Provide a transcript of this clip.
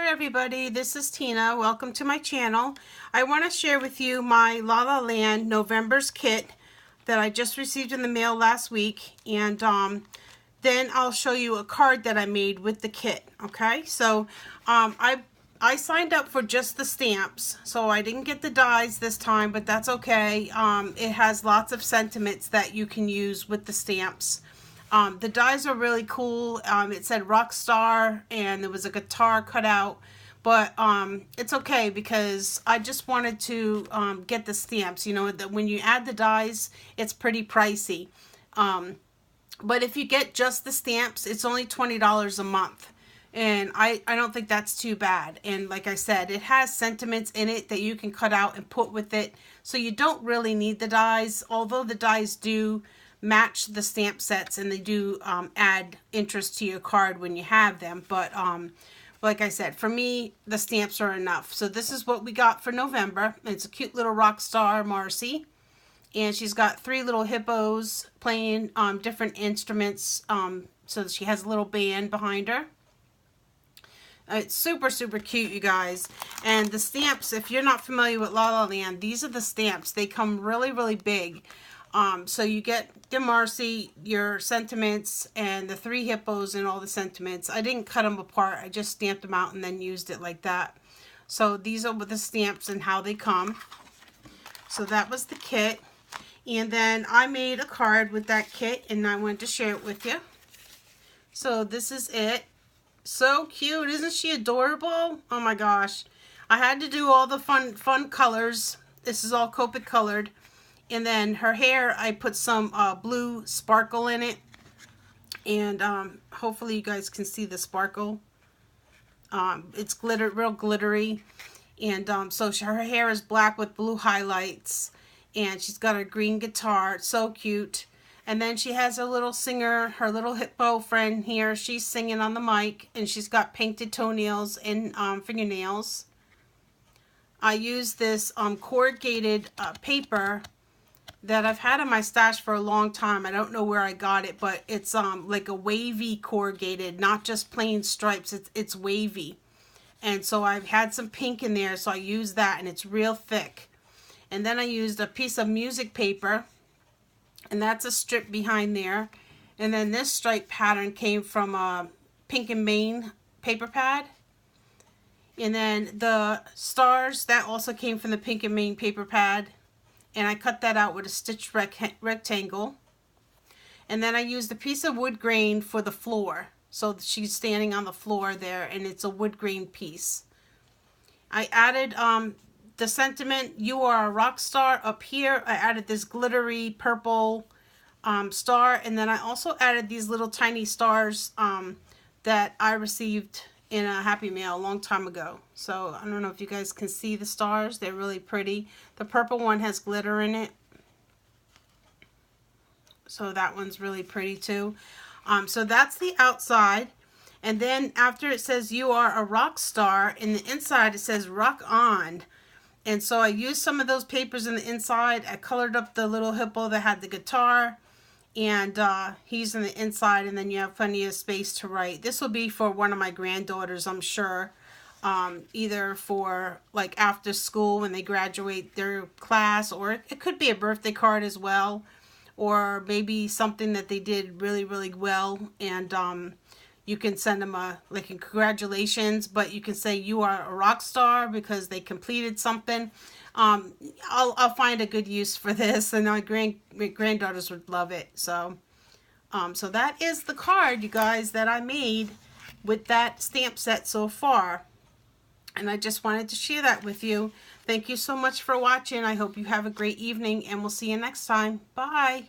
everybody, this is Tina. Welcome to my channel. I want to share with you my LaLa Land November's kit that I just received in the mail last week, and then I'll show you a card that I made with the kit. Okay, so I signed up for just the stamps, so I didn't get the dies this time, but that's okay. It has lots of sentiments that you can use with the stamps. The dies are really cool. It said rock star and there was a guitar cut out, but it's okay because I just wanted to get the stamps. You know, that when you add the dies, it's pretty pricey. But if you get just the stamps, it's only $20 a month. And I don't think that's too bad. And like I said, it has sentiments in it that you can cut out and put with it. So you don't really need the dies, although the dies do match the stamp sets and they do add interest to your card when you have them. But like I said, for me, the stamps are enough. So this is what we got for November. It's a cute little rock star, Marcy. And she's got 3 little hippos playing different instruments. So she has a little band behind her. It's super, super cute, you guys. And the stamps, if you're not familiar with LaLa Land, these are the stamps. They come really, really big. So you get the Marcy, your sentiments, and the 3 hippos and all the sentiments. I didn't cut them apart. I just stamped them out and then used it like that. So these are the stamps and how they come. So that was the kit. And then I made a card with that kit and I wanted to share it with you. So this is it. So cute. Isn't she adorable? Oh my gosh. I had to do all the fun colors. This is all Copic colored. And then her hair, I put some blue sparkle in it. And hopefully you guys can see the sparkle. It's real glittery. And so her hair is black with blue highlights. And she's got a green guitar. It's so cute. And then she has a little singer, her little hippo friend here. She's singing on the mic. And she's got painted toenails and fingernails. I use this corrugated paper that I've had in my stash for a long time. I don't know where I got it, but it's like a wavy corrugated, not just plain stripes. It's wavy. And so I've had some pink in there, so I used that, and it's real thick. And then I used a piece of music paper, and that's a strip behind there. And then this stripe pattern came from a Pink and Maine paper pad. And then the stars, that also came from the Pink and Maine paper pad. And I cut that out with a stitched rectangle. And then I used a piece of wood grain for the floor. So she's standing on the floor there, and it's a wood grain piece. I added the sentiment, "You are a rock star," up here. I added this glittery purple star. And then I also added these little tiny stars that I received in a Happy Mail a long time ago. So I don't know if you guys can see the stars. They're really pretty. The purple one has glitter in it. So that one's really pretty too. So that's the outside. And then after it says "You are a rock star," in the inside it says "Rock on." And so I used some of those papers in the inside. I colored up the little hippo that had the guitar. And he's in the inside, and then you have plenty of space to write. This will be for one of my granddaughters, I'm sure. Either for like after school when they graduate their class, or it could be a birthday card as well. Or maybe something that they did really, really well. And you can send them a congratulations, but you can say "You are a rock star" because they completed something. I'll find a good use for this, and my granddaughters would love it. So so that is the card, you guys, that I made with that stamp set so far. And I just wanted to share that with you. Thank you so much for watching. I hope you have a great evening, and we'll see you next time. Bye.